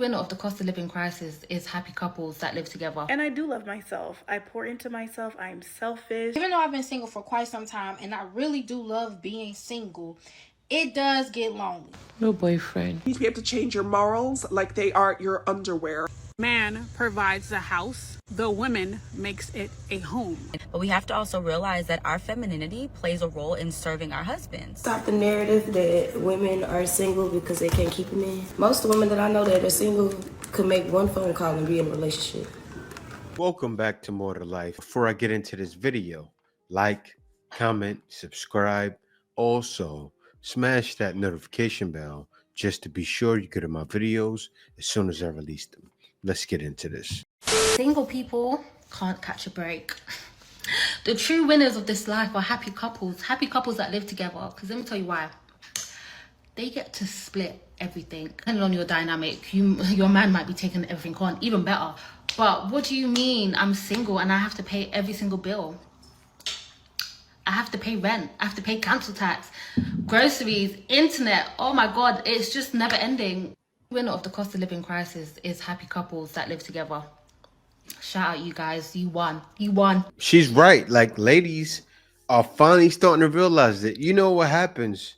winner of the cost of living crisis is happy couples that live together. And I do love myself. I pour into myself. I'm selfish. Even though I've been single for quite some time and I really do love being single, it does get lonely. No boyfriend. You need to be able to change your morals like they are your underwear. Man provides the house, the woman makes it a home. But we have to also realize that our femininity plays a role in serving our husbands. Stop the narrative that women are single because they can't keep a man. Most women that I know that are single could make one phone call and be in a relationship. Welcome back to More to Life. Before I get into this video, like, comment, subscribe. Also, smash that notification bell just to be sure you get my videos as soon as I release them. Let's get into this. Single people can't catch a break. The true winners of this life are happy couples that live together. Because let me tell you why. They get to split everything. Depending on your dynamic, your man might be taking everything on, even better. But what do you mean I'm single and I have to pay every single bill? I have to pay rent, I have to pay council tax, groceries, internet. Oh my God, it's just never ending. The winner of the cost of living crisis is happy couples that live together. Shout out you guys, you won. She's right. Like, ladies are finally starting to realize that, you know what happens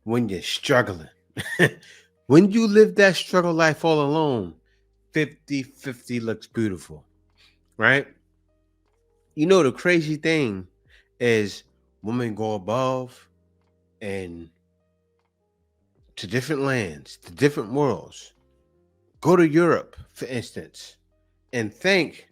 when you're struggling. When you live that struggle life all alone, 50-50 looks beautiful, right? You know, the crazy thing is women go above and to different lands, to different worlds. Go to Europe, for instance, and think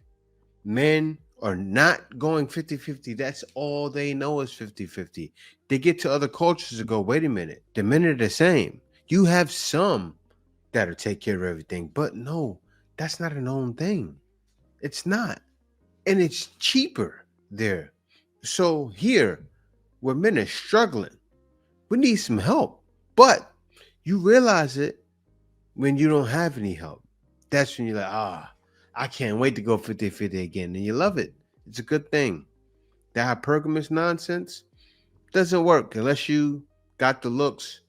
men are not going 50-50. That's all they know is 50-50. They get to other cultures and go, wait a minute, the men are the same. You have some that'll take care of everything, but no, that's not a known thing. It's not. And it's cheaper there. So here, where men are struggling, we need some help. But you realize it when you don't have any help. That's when you're like, I can't wait to go 50-50 again. And you love it. It's a good thing. That hypergamous nonsense doesn't work unless you got the looks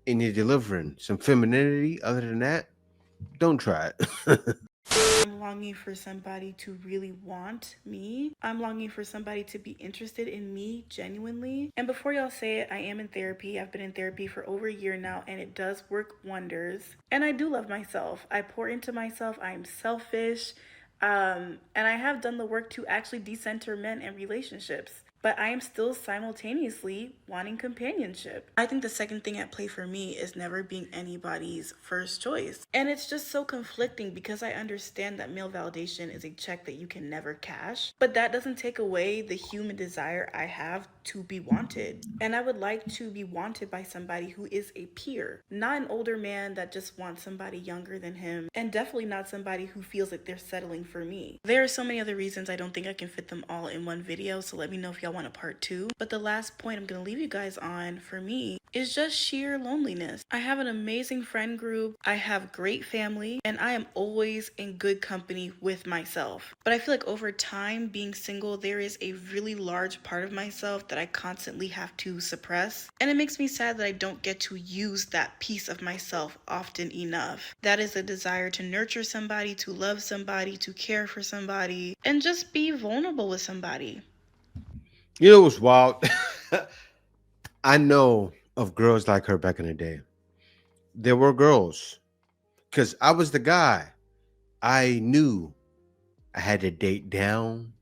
and you're delivering some femininity. Other than that, don't try it. I'm longing for somebody to really want me. I'm longing for somebody to be interested in me genuinely. And before y'all say it, I am in therapy. I've been in therapy for over a year now, and it does work wonders. And I do love myself. I pour into myself. I'm selfish. And I have done the work to actually decenter men and relationships. But I am still simultaneously wanting companionship. I think the second thing at play for me is never being anybody's first choice. And it's just so conflicting because I understand that male validation is a check that you can never cash. But that doesn't take away the human desire I have to be wanted. And I would like to be wanted by somebody who is a peer, not an older man that just wants somebody younger than him, and definitely not somebody who feels like they're settling for me. There are so many other reasons. I don't think I can fit them all in one video, so let me know if y'all want a part 2. But the last point I'm gonna leave you guys on for me is just sheer loneliness. I have an amazing friend group, I have great family, and I am always in good company with myself. But I feel like over time, being single, there is a really large part of myself that I constantly have to suppress. And it makes me sad that I don't get to use that piece of myself often enough. That is a desire to nurture somebody, to love somebody, to care for somebody, and just be vulnerable with somebody. You know what's wild? I know of girls like her back in the day. There were girls, because I was the guy. I knew I had to date down,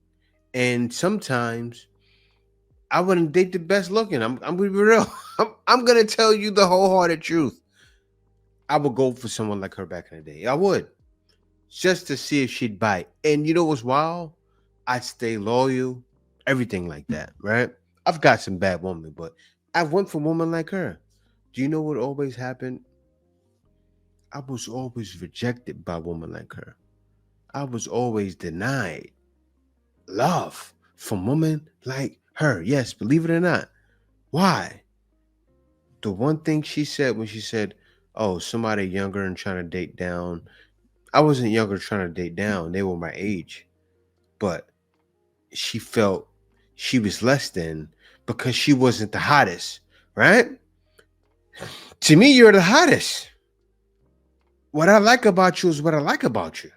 and sometimes I wouldn't date the best looking. I'm gonna be real. I'm gonna tell you the wholehearted truth. I would go for someone like her back in the day. I would, just to see if she'd bite. And you know what's wild? I'd stay loyal, everything like that, right? I've got some bad women, but I went for a woman like her. Do you know what always happened? I was always rejected by a woman like her. I was always denied love from women like her. Yes, believe it or not. Why? The one thing she said when she said, oh, somebody younger and trying to date down. I wasn't younger trying to date down. They were my age. But she felt she was less than because she wasn't the hottest, right? To me, you're the hottest. What I like about you is what I like about you.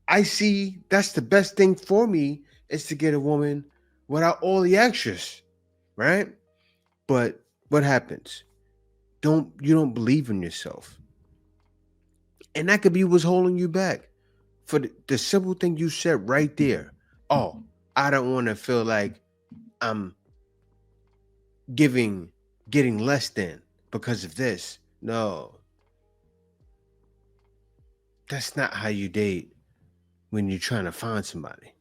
I see that's the best thing for me is to get a woman without all the extras, right? But what happens? You don't believe in yourself. And that could be what's holding you back. For the simple thing you said right there. Oh, I don't want to feel like I'm getting less than because of this. No. That's not how you date when you're trying to find somebody.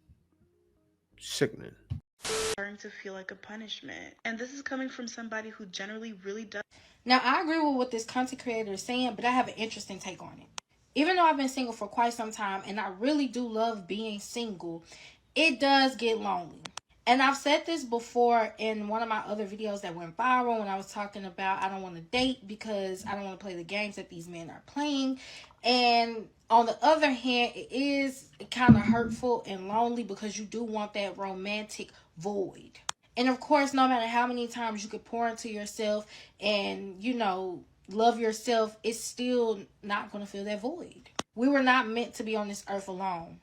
Sickening. Starting to feel like a punishment. And this is coming from somebody who generally really does. Now, I agree with what this content creator is saying, but I have an interesting take on it. Even though I've been single for quite some time and I really do love being single, it does get lonely. And I've said this before in one of my other videos that went viral when I was talking about I don't want to date because I don't want to play the games that these men are playing. And on the other hand, it is kind of hurtful and lonely because you do want that romantic void. And of course, no matter how many times you could pour into yourself and, love yourself, it's still not going to fill that void. We were not meant to be on this earth alone.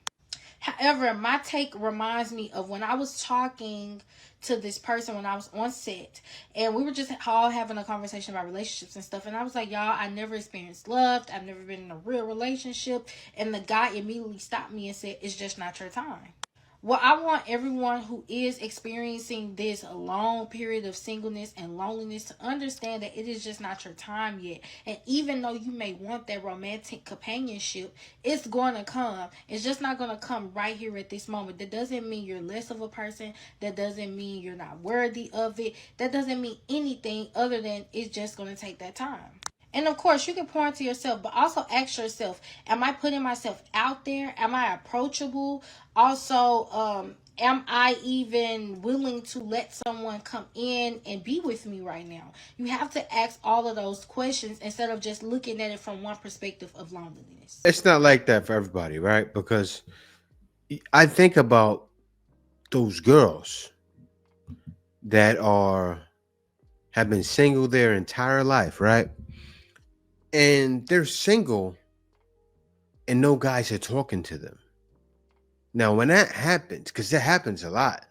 However, my take reminds me of when I was talking to this person when I was on set, and we were just all having a conversation about relationships and stuff, and I was like, y'all, I never experienced love, I've never been in a real relationship, and the guy immediately stopped me and said, it's just not your time. Well, I want everyone who is experiencing this long period of singleness and loneliness to understand that it is just not your time yet. And even though you may want that romantic companionship, it's going to come. It's just not going to come right here at this moment. That doesn't mean you're less of a person. That doesn't mean you're not worthy of it. That doesn't mean anything other than it's just going to take that time. And of course, you can pour into yourself, but also ask yourself, am I putting myself out there? Am I approachable? Also, am I even willing to let someone come in and be with me right now? You have to ask all of those questions instead of just looking at it from one perspective of loneliness. It's not like that for everybody, right? Because I think about those girls that have been single their entire life, right? And they're single and no guys are talking to them. Now, when that happens, because that happens a lot.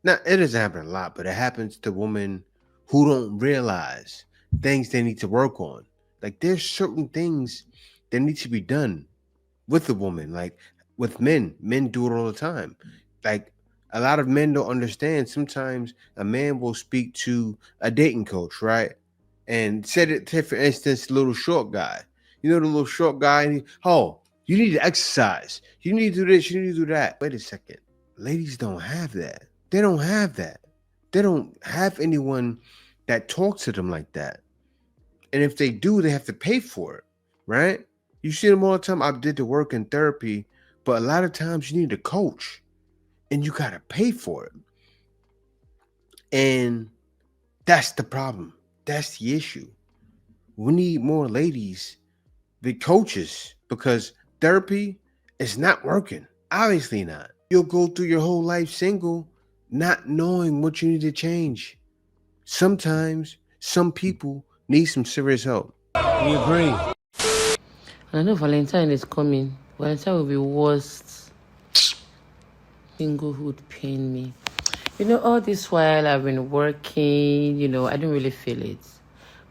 Now, it doesn't happen a lot, but it happens to women who don't realize things they need to work on. Like, there's certain things that need to be done with the woman. Like, with men do it all the time. Like, a lot of men don't understand. Sometimes a man will speak to a dating coach, right? And said it to, for instance, little short guy. You know the little short guy? And you need to exercise. You need to do this. You need to do that. Wait a second. Ladies don't have that. They don't have that. They don't have anyone that talks to them like that. And if they do, they have to pay for it, right? You see them all the time. I did the work in therapy, but a lot of times you need a coach and you got to pay for it. And that's the problem. That's the issue. We need more ladies be coaches because therapy is not working. Obviously not. You'll go through your whole life single, not knowing what you need to change. Sometimes some people need some serious help. We agree. I know Valentine is coming. Valentine will be worst. Singlehood pain me. All this while I've been working, I didn't really feel it.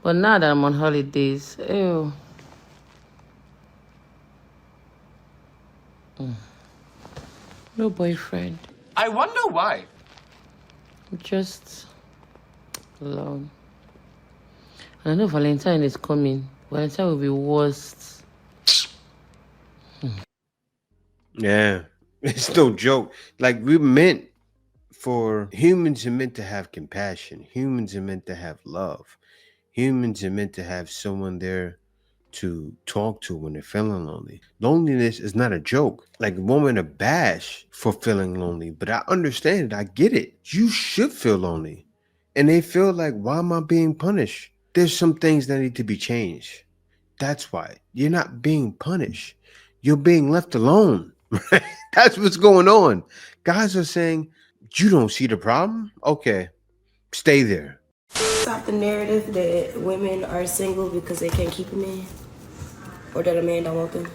But now that I'm on holidays, No boyfriend. I wonder why. I'm just alone. And I know Valentine is coming. Valentine will be worst. Yeah, it's no joke. Like, humans are meant to have compassion. Humans are meant to have love. Humans are meant to have someone there to talk to when they're feeling lonely. Loneliness is not a joke. Like, women are bashed for feeling lonely, but I understand it. I get it. You should feel lonely. And they feel like, why am I being punished? There's some things that need to be changed. That's why. You're not being punished. You're being left alone. Right? That's what's going on. Guys are saying, you don't see the problem? Okay, stay there. Stop the narrative that women are single because they can't keep a man. or that a man don't want them.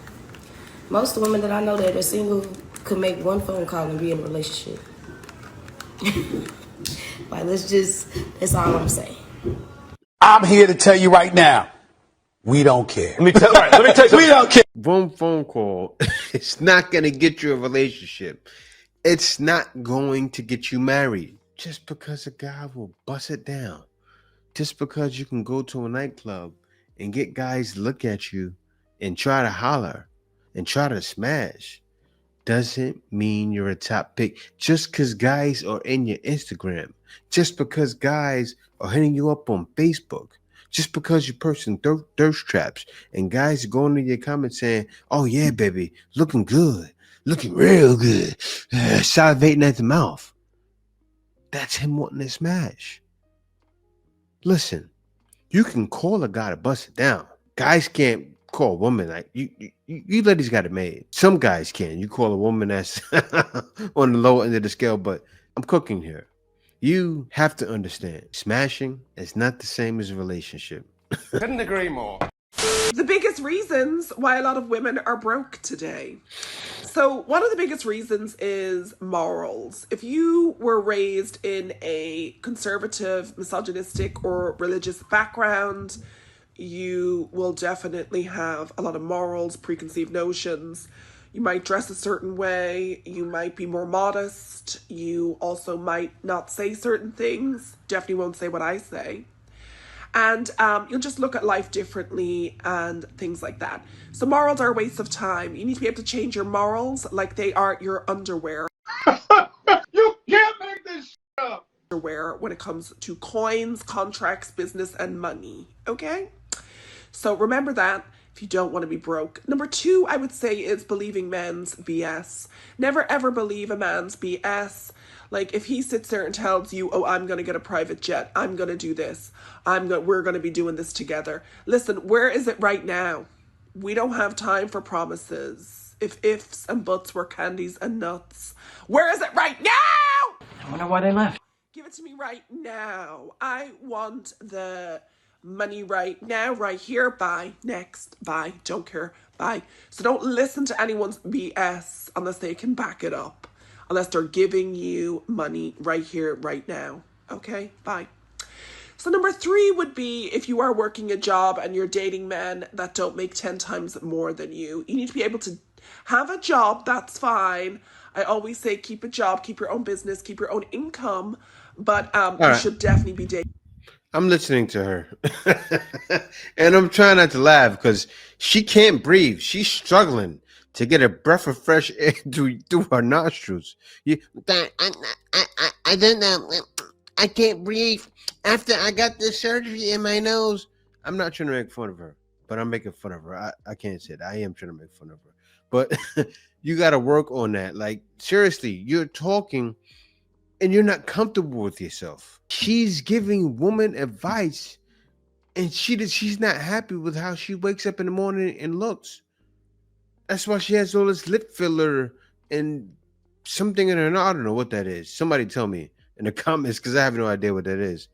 Most women that I know that are single could make one phone call and be in a relationship. Like, that's all I'm saying. I'm here to tell you right now, we don't care. Let me tell you something. We don't care. One phone call, it's not going to get you a relationship. It's not going to get you married. Just because a guy will bust it down. Just because you can go to a nightclub and get guys to look at you and try to holler and try to smash doesn't mean you're a top pick. Just because guys are in your Instagram, just because guys are hitting you up on Facebook, just because you're posting thirst traps and guys are going to your comments saying, "Oh yeah, baby, looking good, looking real good," salivating at the mouth. That's him wanting to smash. Listen, you can call a guy to bust it down. Guys can't call a woman like you ladies got it made. Some guys can. You call a woman that's on the low end of the scale, but I'm cooking here. You have to understand, smashing is not the same as a relationship. Couldn't agree more. The biggest reasons why a lot of women are broke today. So one of the biggest reasons is morals. If you were raised in a conservative, misogynistic, or religious background, you will definitely have a lot of morals, preconceived notions. You might dress a certain way. You might be more modest. You also might not say certain things. Definitely won't say what I say. And you'll just look at life differently and things like that. So morals are a waste of time. You need to be able to change your morals like they are your underwear. You can't make this up. When it comes to coins, contracts, business, and money. Okay? So remember that if you don't want to be broke. Number 2, I would say, is believing men's BS. Never ever believe a man's BS. Like, if he sits there and tells you, "Oh, I'm going to get a private jet. I'm going to do this. We're going to be doing this together." Listen, where is it right now? We don't have time for promises. If ifs and buts were candies and nuts. Where is it right now? I wonder why they left. Give it to me right now. I want the money right now, right here. Bye. Next. Bye. Don't care. Bye. So don't listen to anyone's BS unless they can back it up. Unless they're giving you money right here, right now. Okay? Bye. So number 3 would be, if you are working a job and you're dating men that don't make 10 times more than you, you need to be able to have a job. That's fine. I always say keep a job, keep your own business, keep your own income, but you should definitely be dating. I'm listening to her and I'm trying not to laugh because she can't breathe. She's struggling to get a breath of fresh air through her nostrils. I don't know. I can't breathe after I got this surgery in my nose. I'm not trying to make fun of her, but I'm making fun of her. I can't say that. I am trying to make fun of her. But you got to work on that. Like, seriously, you're talking and you're not comfortable with yourself. She's giving woman advice and she's not happy with how she wakes up in the morning and looks. That's why she has all this lip filler and something in her. I don't know what that is. Somebody tell me in the comments because I have no idea what that is.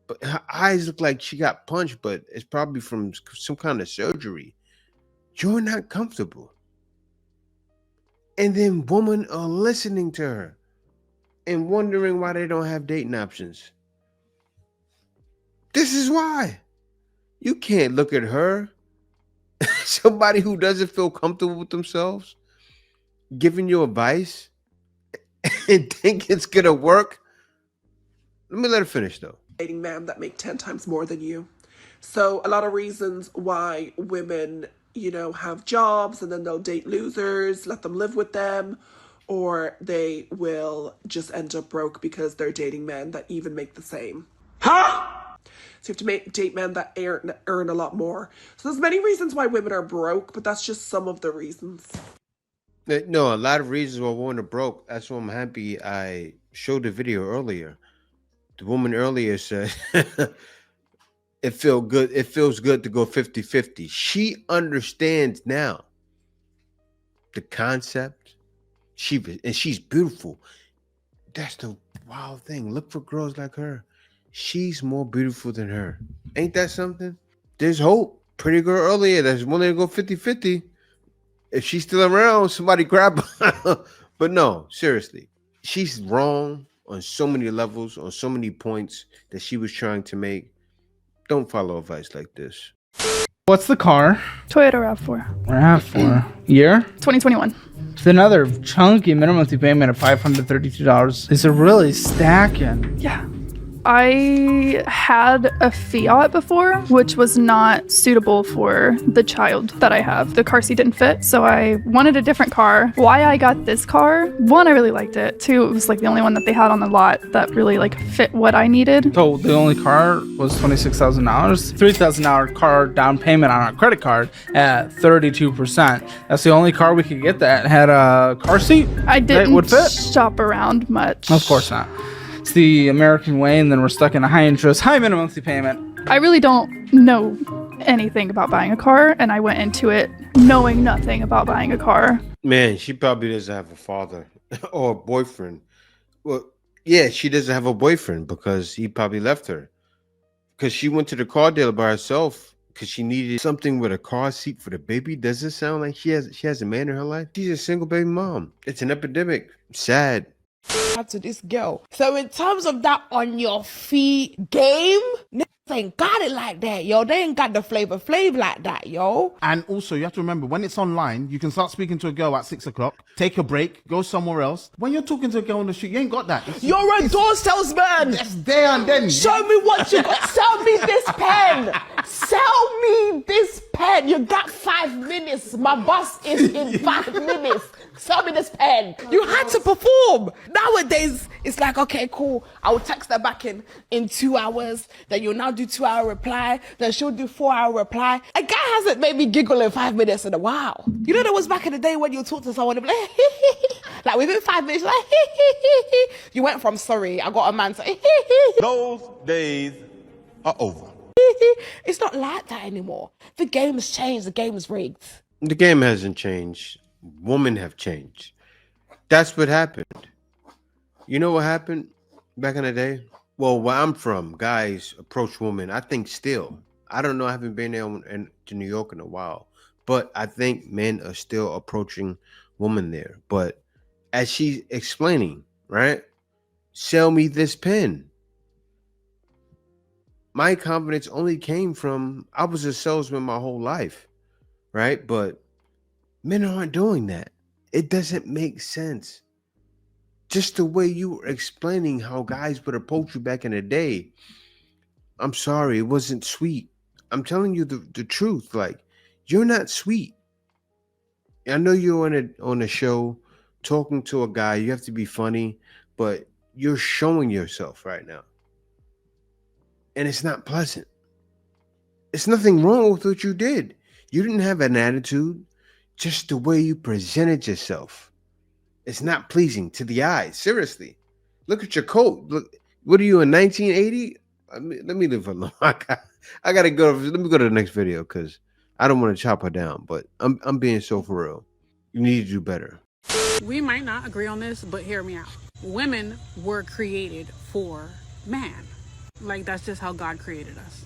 But her eyes look like she got punched, but it's probably from some kind of surgery. You're not comfortable. And then women are listening to her and wondering why they don't have dating options. This is why. You can't look at her, somebody who doesn't feel comfortable with themselves, giving you advice and think it's going to work. Let me let her finish, though. Dating men that make 10 times more than you. So a lot of reasons why women, have jobs and then they'll date losers, let them live with them, or they will just end up broke because they're dating men that even make the same. Huh? So you have to date men that earn a lot more. So there's many reasons why women are broke, but that's just some of the reasons. No, a lot of reasons why women are broke. That's why I'm happy I showed the video earlier. The woman earlier said it feels good to go 50-50. She understands now the concept. She's beautiful. That's the wild thing. Look for girls like her. She's more beautiful than her. Ain't that something? There's hope. pretty girl earlier that's willing to go 50-50. If she's still around, somebody grab her. But no, seriously, she's wrong on so many levels, on so many points that she was trying to make. Don't follow advice like this. What's the car? Toyota RAV4. RAV4. Year? 2021. It's another chunky minimum monthly payment of $532. Is it really stacking? Yeah. I had a Fiat before, which was not suitable for the child that I have. The car seat didn't fit, so I wanted a different car. Why I got this car, one, I really liked it. Two, it was like the only one that they had on the lot that really like fit what I needed. So the only car was $26,000, $3,000 car down payment on our credit card at 32%. That's the only car we could get that had a car seat. I didn't would fit. shop around much. Of course not. It's the American way, and then we're stuck in a high interest, high minimum monthly payment. I really don't know anything about buying a car, and I went into it knowing nothing about buying a car. Man, she probably doesn't have a father or a boyfriend. Well, yeah, she doesn't have a boyfriend because he probably left her. Because she went to the car dealer by herself because she needed something with a car seat for the baby. Does it sound like she has a man in her life? She's a single baby mom. It's an epidemic. Sad. To this girl. So in terms of that on your feet game, niggas ain't got it like that, yo. They ain't got the flavor like that, yo. And also, you have to remember, when it's online, you can start speaking to a girl at 6 o'clock, take a break, go somewhere else. When you're talking to a girl on the street, you ain't got that. You're a door salesman. That's there and then. Show me what you got. Sell me this pen. Sell me this pen. You got 5 minutes. My bus is in 5 minutes. Sell me this pen. You had to perform. Nowadays, it's like, okay, cool. I'll text her back in 2 hours. Then you'll now do 2-hour reply. Then she'll do 4-hour reply. A guy hasn't made me giggle in 5 minutes in a while. You know, there was back in the day when you talk to someone and be like within 5 minutes, like you went from sorry, I got a man to Those days are over. It's not like that anymore. The game has changed. The game is rigged. The game hasn't changed. Women have changed. That's what happened. You know what happened back in the day? Well, where I'm from, guys approach women. I think still. I don't know. I haven't been there to New York in a while. But I think men are still approaching women there. But as she's explaining, right? Sell me this pen. My confidence only came from, I was a salesman my whole life, right? But men aren't doing that. It doesn't make sense. Just the way you were explaining how guys would approach you back in the day. I'm sorry, it wasn't sweet. I'm telling you the truth. Like, you're not sweet. I know you're on a show talking to a guy. You have to be funny, but you're showing yourself right now. And it's not pleasant. It's nothing wrong with what you did. You didn't have an attitude. Just the way you presented yourself. It's not pleasing to the eyes. Seriously. Look at your coat. Look, what are you in 1980? Let me leave her alone. I gotta go. Let me go to the next video because I don't want to chop her down. But I'm being so for real. You need to do better. We might not agree on this, but hear me out. Women were created for man. Like, that's just how God created us.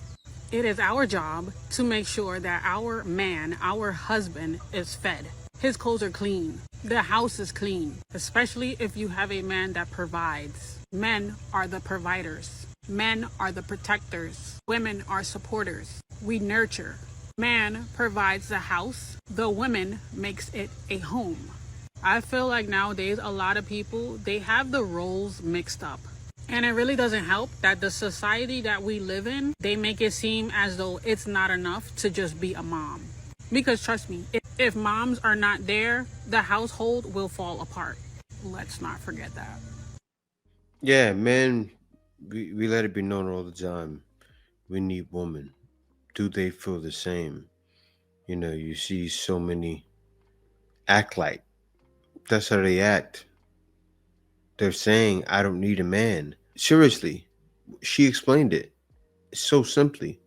It is our job to make sure that our man, our husband, is fed. His clothes are clean. The house is clean. Especially if you have a man that provides. Men are the providers. Men are the protectors. Women are supporters. We nurture. Man provides the house. The woman makes it a home. I feel like nowadays a lot of people, they have the roles mixed up. And it really doesn't help that the society that we live in, they make it seem as though it's not enough to just be a mom. Because trust me, if moms are not there, the household will fall apart. Let's not forget that. Yeah, men, we let it be known all the time. We need women. Do they feel the same? You know, you see so many act like. That's how they act. They're saying, I don't need a man. Seriously, she explained it so simply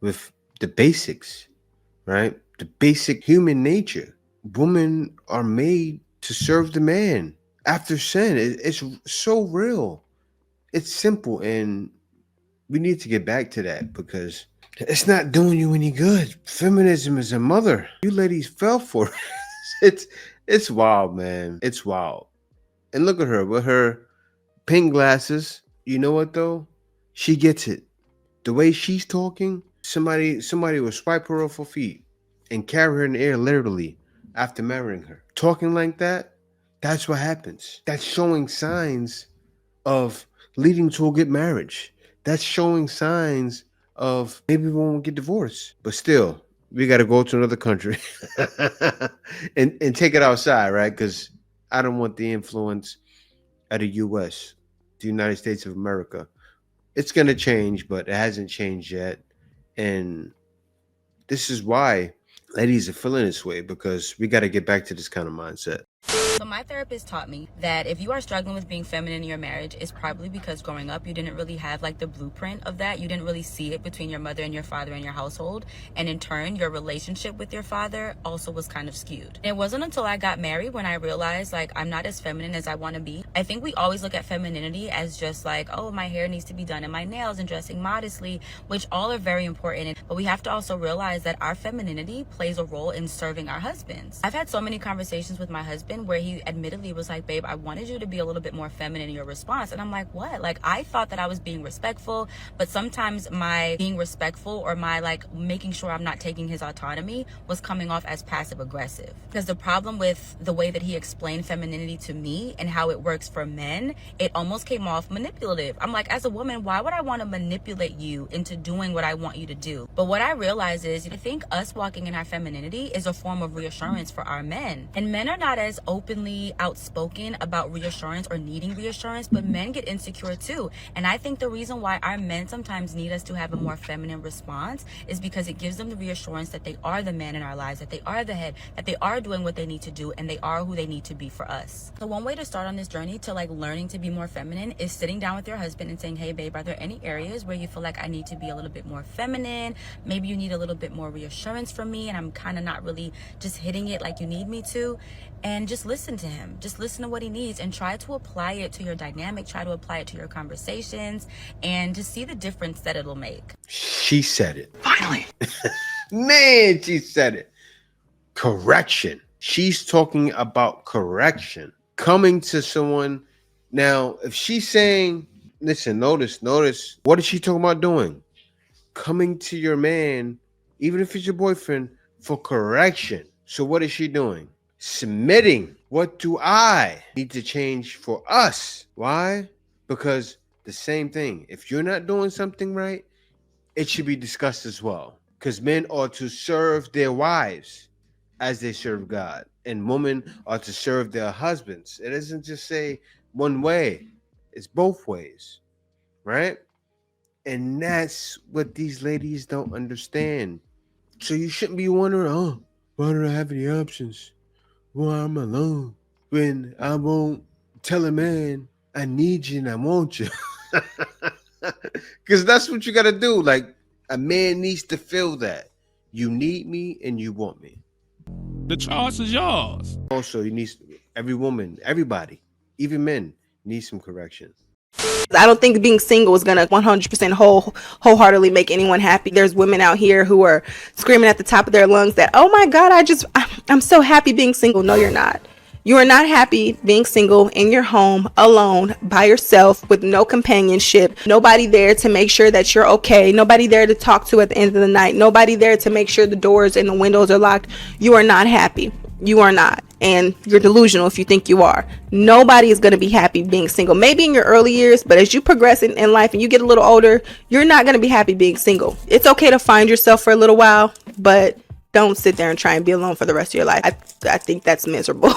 with the basics, right? The basic human nature. Women are made to serve the man. After sin, it's so real. It's simple, and we need to get back to that because It's not doing you any good. Feminism is a mother. You ladies fell for it. It's wild, man. It's wild. And look at her with her pink glasses. You know what though? She gets it. The way she's talking, somebody will swipe her off her feet and carry her in the air literally after marrying her. Talking like that, that's what happens. That's showing signs of leading to a good marriage. That's showing signs of maybe we won't get divorced. But still, we got to go to another country and take it outside, right? Because I don't want the influence of the U.S., the United States of America. It's going to change, but it hasn't changed yet. And this is why ladies are feeling this way, because we got to get back to this kind of mindset. So my therapist taught me that if you are struggling with being feminine in your marriage, it's probably because growing up you didn't really have like the blueprint of that. You didn't really see it between your mother and your father in your household, and in turn your relationship with your father also was kind of skewed. It wasn't until I got married when I realized like I'm not as feminine as I want to be. I think we always look at femininity as just like, oh, my hair needs to be done and my nails and dressing modestly, which all are very important, but we have to also realize that our femininity plays a role in serving our husbands. I've had so many conversations with my husband where he admittedly was like, babe, I wanted you to be a little bit more feminine in your response. And I'm like, what? Like, I thought that I was being respectful, but sometimes my being respectful or my like making sure I'm not taking his autonomy was coming off as passive aggressive. Because the problem with the way that he explained femininity to me and how it works for men, it almost came off manipulative. I'm like, as a woman, why would I want to manipulate you into doing what I want you to do? But what I realize is I think us walking in our femininity is a form of reassurance for our men. And men are not as openly outspoken about reassurance or needing reassurance, but men get insecure too. And I think the reason why our men sometimes need us to have a more feminine response is because it gives them the reassurance that they are the man in our lives, that they are the head, that they are doing what they need to do, and they are who they need to be for us. So one way to start on this journey to like learning to be more feminine is sitting down with your husband and saying, hey babe, are there any areas where you feel like I need to be a little bit more feminine? Maybe you need a little bit more reassurance from me and I'm kind of not really just hitting it like you need me to. And just listen to him. Just listen to what he needs and try to apply it to your dynamic. Try to apply it to your conversations and just see the difference that it'll make. She said it. Finally. Man, she said it. Correction. She's talking about correction. Coming to someone. Now, if she's saying, listen, notice, what is she talking about doing? Coming to your man, even if it's your boyfriend, for correction. So what is she doing? Submitting. What do I need to change for us? Why? Because the same thing. If you're not doing something right, it should be discussed as well. Because men are to serve their wives as they serve God, and women are to serve their husbands. It doesn't just say one way. It's both ways, right? And that's what these ladies don't understand. So you shouldn't be wondering, oh, why don't I have any options? Well, I'm alone. When I won't tell a man I need you and I want you. Because that's what you got to do. Like, a man needs to feel that. You need me and you want me. The choice is yours. Also, you need every woman, everybody, even men, need some correction. I don't think being single is gonna 100% wholeheartedly make anyone happy. There's women out here who are screaming at the top of their lungs that, oh my God, I'm so happy being single. No, you're not. You are not happy being single in your home, alone, by yourself, with no companionship, nobody there to make sure that you're okay, nobody there to talk to at the end of the night, nobody there to make sure the doors and the windows are locked. You are not happy. You are not. And you're delusional if you think you are. Nobody is going to be happy being single. Maybe in your early years, but as you progress in life and you get a little older, you're not going to be happy being single. It's okay to find yourself for a little while, but don't sit there and try and be alone for the rest of your life. I think that's miserable.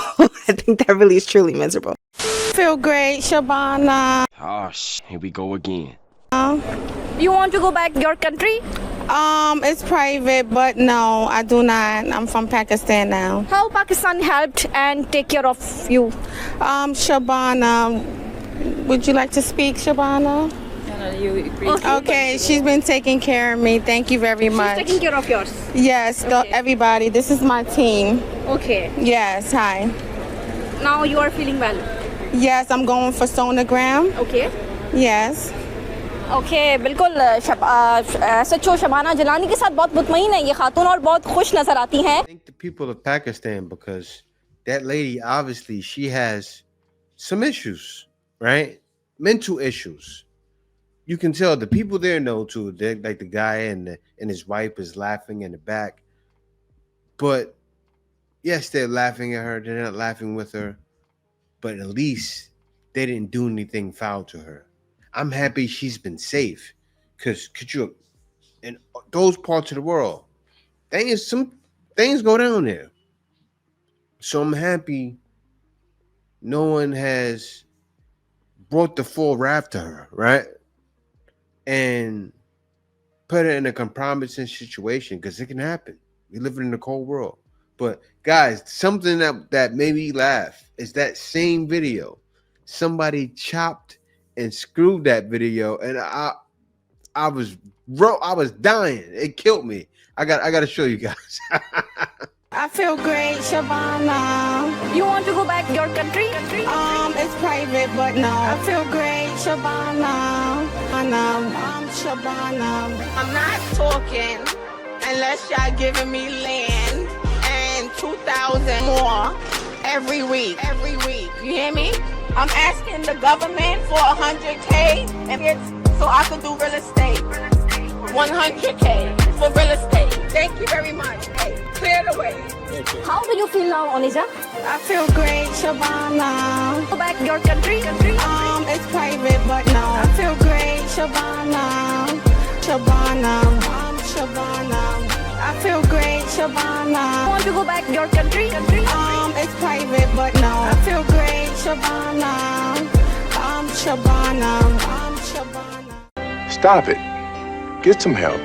I think that really is truly miserable. Feel great, Shabana. Oh, here we go again. You want to go back to your country? It's private, but no, I do not. I'm from Pakistan now. How Pakistan helped and take care of you? Shabana, would you like to speak, Shabana? Okay, she's been taking care of me. Thank you very much. She's taking care of yours? Yes, okay. Everybody. This is my team. Okay. Yes, hi. Now you are feeling well? Yes, I'm going for sonogram. Okay. Yes. Okay बिल्कुल सच्चो शबाना जलानी के साथ बहुत मुतमईन है ये खातून और बहुत खुश नजर आती हैं. I think the people of Pakistan, because that lady, obviously, she has some issues, right? Mental issues. You can tell the people there know too. They're like the guy and his wife is laughing in the back. But yes, they're laughing at her. They're not laughing with her. But at least they didn't do anything foul to her. I'm happy she's been safe. Because could you, in those parts of the world, some things go down there. So I'm happy no one has brought the full wrath to her, right? And put her in a compromising situation, because it can happen. We live in a cold world. But guys, something that made me laugh is that same video. Somebody chopped and screwed that video, and I was dying. It killed me. I got to show you guys. I feel great, Shabana. You want to go back your country? It's private, but no. I feel great, Shabana. Shabana. I'm not talking unless y'all giving me land and 2,000 more every week. You hear me? I'm asking the government for 100K and it's so I can do real estate. 100K for real estate. Thank you very much. Hey, clear the way. How do you feel now, Onija? I feel great, Shabana. Go back your country? It's private, but no. I feel great, Shabana. Shabana. I feel great, Shabana. Want to go back your country? It's private, but no. I feel great, Shabana. Shabana. Stop it. Get some help.